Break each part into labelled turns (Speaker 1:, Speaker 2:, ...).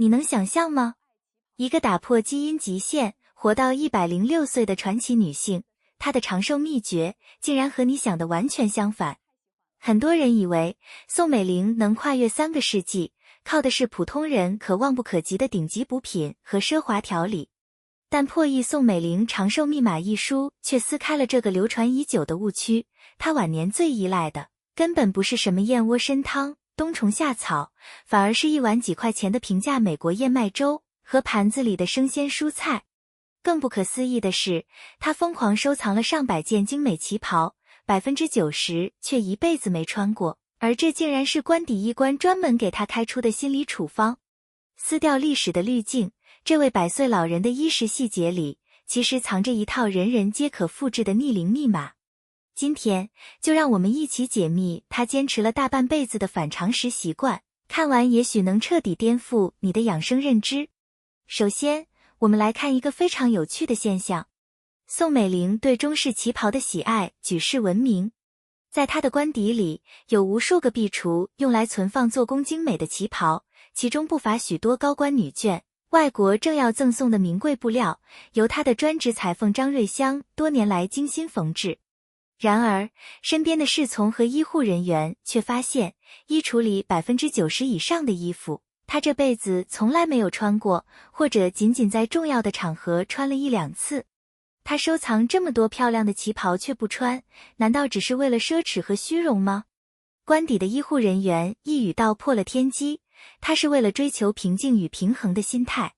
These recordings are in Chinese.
Speaker 1: 你能想象吗？一个打破基因极限，活到106岁的传奇女性，她的长寿秘诀竟然和你想的完全相反。很多人以为宋美龄能跨越3个世纪，靠的是普通人可望不可及的顶级补品和奢华调理。但破译《宋美龄长寿密码》一书却撕开了这个流传已久的误区。她晚年最依赖的根本不是什么燕窝参汤、冬虫夏草，反而是一碗几块钱的平价美国燕麦粥和盘子里的生鲜蔬菜。更不可思议的是，她疯狂收藏了上百件精美旗袍，90%却一辈子没穿过，而这竟然是官邸医官专门给她开出的心理处方。撕掉历史的滤镜，这位100岁老人的衣食细节里，其实藏着一套人人皆可复制的逆龄密码。今天，就让我们一起解密他坚持了大半辈子的反常识习惯，看完也许能彻底颠覆你的养生认知。首先，我们来看一个非常有趣的现象。宋美龄对中式旗袍的喜爱举世闻名，在她的官邸里，有无数个壁橱用来存放做工精美的旗袍，其中不乏许多高官女眷、外国政要赠送的名贵布料，由她的专职裁缝张瑞香多年来精心缝制。然而，身边的侍从和医护人员却发现，衣橱里90%以上的衣服，她这辈子从来没有穿过，或者仅仅在重要的场合穿了1-2次。她收藏这么多漂亮的旗袍却不穿，难道只是为了奢侈和虚荣吗？官邸的医护人员一语道破了天机，她是为了追求平静与平衡的心态。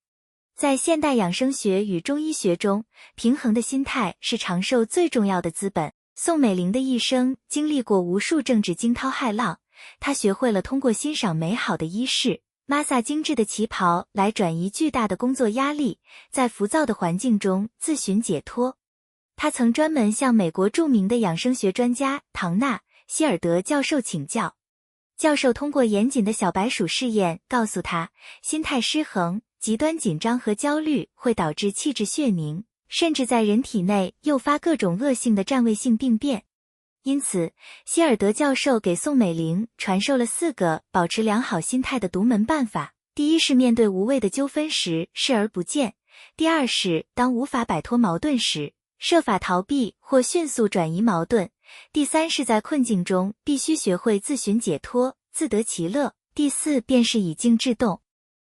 Speaker 1: 在现代养生学与中医学中，平衡的心态是长寿最重要的资本。宋美龄的一生经历过无数政治惊涛骇浪，她学会了通过欣赏美好的衣饰、玛萨精致的旗袍来转移巨大的工作压力，在浮躁的环境中自寻解脱。她曾专门向美国著名的养生学专家唐纳·希尔德教授请教。教授通过严谨的小白鼠试验告诉她，心态失衡、极端紧张和焦虑会导致气滞血凝，甚至在人体内诱发各种恶性的占位性病变。因此，希尔德教授给宋美龄传授了4个保持良好心态的独门办法。第一是面对无谓的纠纷时视而不见；第二是当无法摆脱矛盾时，设法逃避或迅速转移矛盾；第三是在困境中必须学会自寻解脱，自得其乐；第四便是以静制动。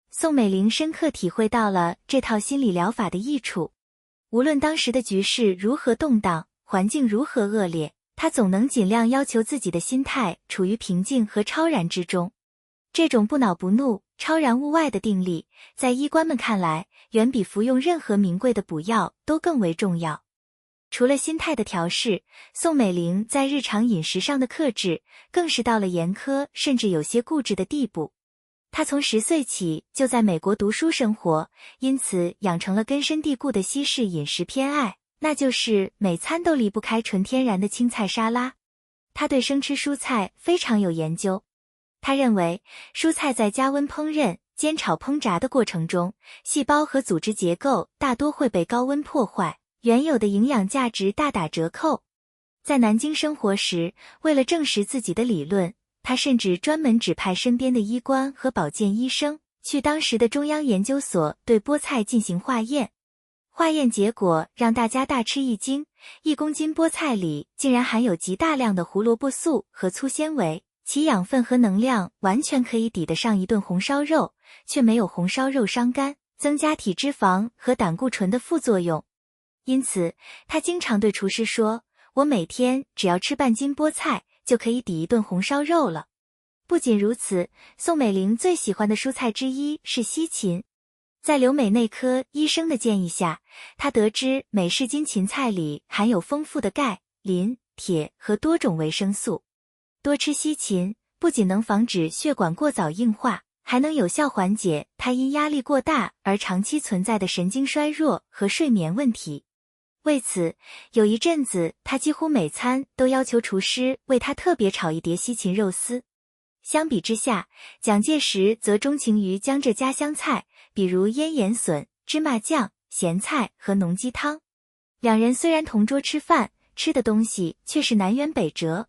Speaker 1: 宋美龄深刻体会到了这套心理疗法的益处。无论当时的局势如何动荡，环境如何恶劣，她总能尽量要求自己的心态处于平静和超然之中。这种不恼不怒、超然物外的定力，在医官们看来，远比服用任何名贵的补药都更为重要。除了心态的调试，宋美龄在日常饮食上的克制，更是到了严苛甚至有些固执的地步。她从10岁起就在美国读书生活，因此养成了根深蒂固的西式饮食偏爱，那就是每餐都离不开纯天然的青菜沙拉。她对生吃蔬菜非常有研究，她认为蔬菜在加温烹饪、煎炒烹炸的过程中，细胞和组织结构大多会被高温破坏，原有的营养价值大打折扣。在南京生活时，为了证实自己的理论，他甚至专门指派身边的医官和保健医生去当时的中央研究所对菠菜进行化验。化验结果让大家大吃一惊，1公斤菠菜里竟然含有极大量的胡萝卜素和粗纤维，其养分和能量完全可以抵得上一顿红烧肉，却没有红烧肉伤肝、增加体脂肪和胆固醇的副作用。因此，他经常对厨师说，我每天只要吃半斤菠菜就可以抵一顿红烧肉了。不仅如此，宋美龄最喜欢的蔬菜之一是西芹。在留美内科医生的建议下，她得知美式金芹菜里含有丰富的钙、磷、铁和多种维生素。多吃西芹不仅能防止血管过早硬化，还能有效缓解她因压力过大而长期存在的神经衰弱和睡眠问题。为此，有一阵子他几乎每餐都要求厨师为他特别炒一碟西芹肉丝。相比之下，蒋介石则钟情于江浙家乡菜，比如腌盐笋、芝麻酱、咸菜和浓鸡汤。两人虽然同桌吃饭，吃的东西却是南辕北辙。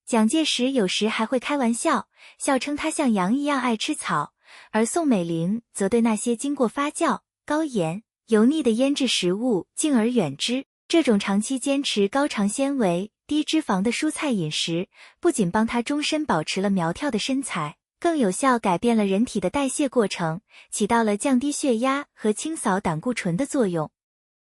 Speaker 1: 蒋介石有时还会开玩笑，笑称他像羊一样爱吃草，而宋美龄则对那些经过发酵、高盐、油腻的腌制食物敬而远之。这种长期坚持高肠纤维、低脂肪的蔬菜饮食，不仅帮她终身保持了苗条的身材，更有效改变了人体的代谢过程，起到了降低血压和清扫胆固醇的作用。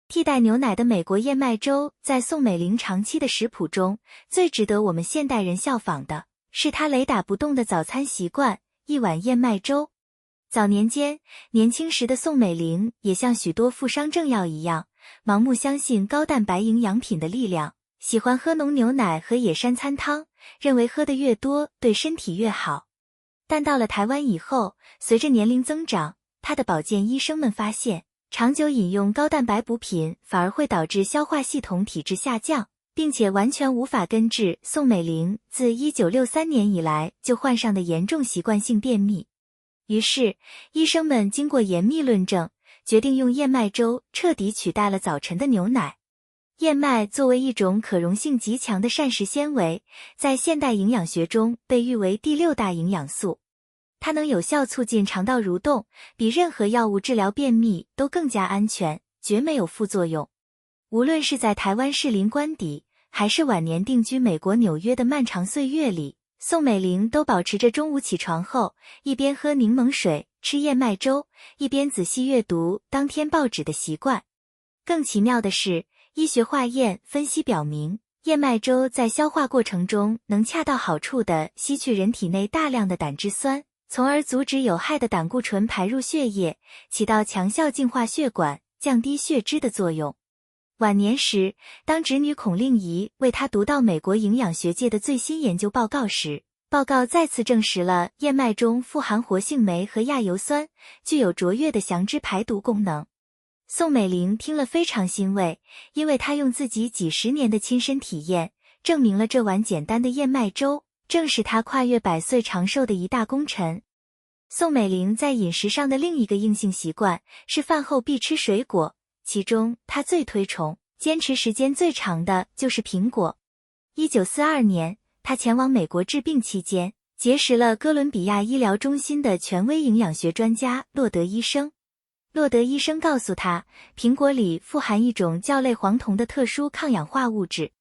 Speaker 1: 替代牛奶的美国燕麦粥，在宋美龄长期的食谱中，最值得我们现代人效仿的是她雷打不动的早餐习惯——一碗燕麦粥。早年间，年轻时的宋美龄也像许多富商政要一样，盲目相信高蛋白营养品的力量，喜欢喝浓牛奶和野山参汤，认为喝得越多对身体越好。但到了台湾以后，随着年龄增长，他的保健医生们发现，长久饮用高蛋白补品反而会导致消化系统体质下降，并且完全无法根治宋美龄自1963年以来就患上的严重习惯性便秘。于是，医生们经过严密论证，决定用燕麦粥彻底取代了早晨的牛奶。燕麦作为一种可溶性极强的膳食纤维，在现代营养学中被誉为第6大营养素。它能有效促进肠道蠕动，比任何药物治疗便秘都更加安全，绝没有副作用。无论是在台湾士林官邸，还是晚年定居美国纽约的漫长岁月里，宋美龄都保持着中午起床后，一边喝柠檬水、吃燕麦粥，一边仔细阅读当天报纸的习惯。更奇妙的是，医学化验分析表明，燕麦粥在消化过程中能恰到好处地吸去人体内大量的胆汁酸，从而阻止有害的胆固醇排入血液，起到强效净化血管、降低血脂的作用。晚年时，当侄女孔令仪为他读到美国营养学界的最新研究报告时，报告再次证实了燕麦中富含活性酶和亚油酸，具有卓越的降脂排毒功能。宋美龄听了非常欣慰，因为她用自己几十年的亲身体验，证明了这碗简单的燕麦粥，正是她跨越100岁长寿的一大功臣。宋美龄在饮食上的另一个硬性习惯是饭后必吃水果，其中她最推崇、坚持时间最长的就是苹果。1942年，她前往美国治病期间，结识了哥伦比亚医疗中心的权威营养学专家洛德医生。洛德医生告诉他，苹果里富含一种叫类黄酮的特殊抗氧化物质。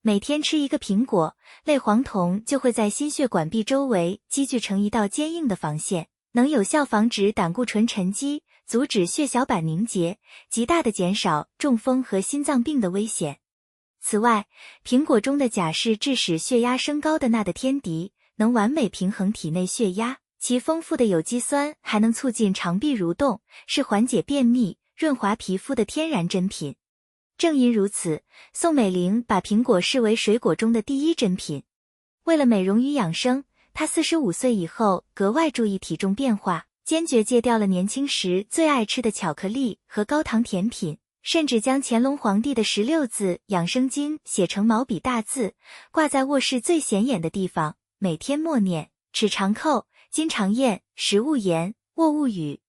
Speaker 1: 每天吃一个苹果，类黄酮就会在心血管壁周围积聚成一道坚硬的防线，能有效防止胆固醇沉积，阻止血小板凝结，极大地减少中风和心脏病的危险。此外，苹果中的钾是致使血压升高的钠的天敌，能完美平衡体内血压。其丰富的有机酸还能促进肠壁蠕动，是缓解便秘、润滑皮肤的天然珍品。正因如此，宋美龄把苹果视为水果中的第一珍品。为了美容与养生，她45岁以后格外注意体重变化，坚决戒掉了年轻时最爱吃的巧克力和高糖甜品，甚至将乾隆皇帝的16字养生经写成毛笔大字，挂在卧室最显眼的地方，每天默念：齿常扣，筋常咽，食物盐，卧勿语。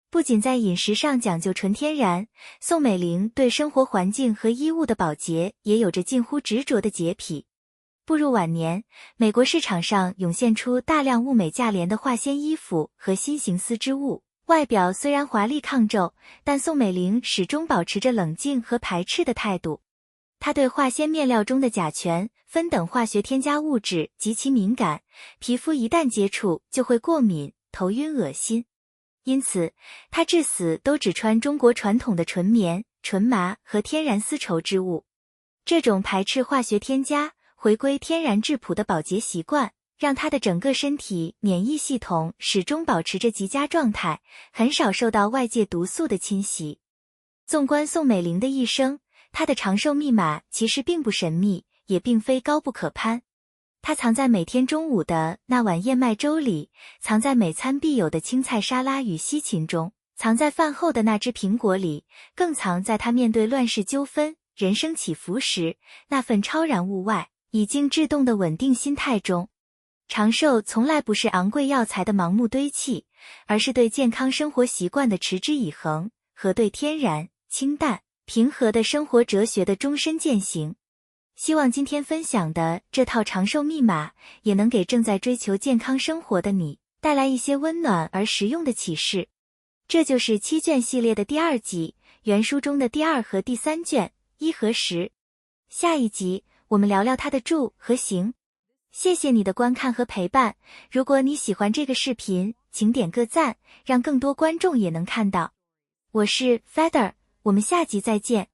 Speaker 1: 不仅在饮食上讲究纯天然，宋美龄对生活环境和衣物的保洁也有着近乎执着的洁癖。步入晚年，美国市场上涌现出大量物美价廉的化纤衣服和新型丝织物，外表虽然华丽抗皱，但宋美龄始终保持着冷静和排斥的态度。她对化纤面料中的甲醛、酚等化学添加物质极其敏感，皮肤一旦接触就会过敏、头晕恶心。因此，她至死都只穿中国传统的纯棉、纯麻和天然丝绸织物。这种排斥化学添加、回归天然质朴的保洁习惯，让她的整个身体免疫系统始终保持着极佳状态，很少受到外界毒素的侵袭。纵观宋美龄的一生，她的长寿密码其实并不神秘，也并非高不可攀。它藏在每天中午的那碗燕麦粥里，藏在每餐必有的青菜沙拉与西芹中，藏在饭后的那只苹果里，更藏在他面对乱世纠纷、人生起伏时，那份超然物外、已经制动的稳定心态中。长寿从来不是昂贵药材的盲目堆砌，而是对健康生活习惯的持之以恒，和对天然、清淡、平和的生活哲学的终身践行。希望今天分享的这套长寿密码，也能给正在追求健康生活的你带来一些温暖而实用的启示。这就是7卷系列的第2集，原书中的第2和第3卷1和10。下一集我们聊聊它的注和行。谢谢你的观看和陪伴，如果你喜欢这个视频，请点个赞，让更多观众也能看到。我是 Feather，我们下集再见。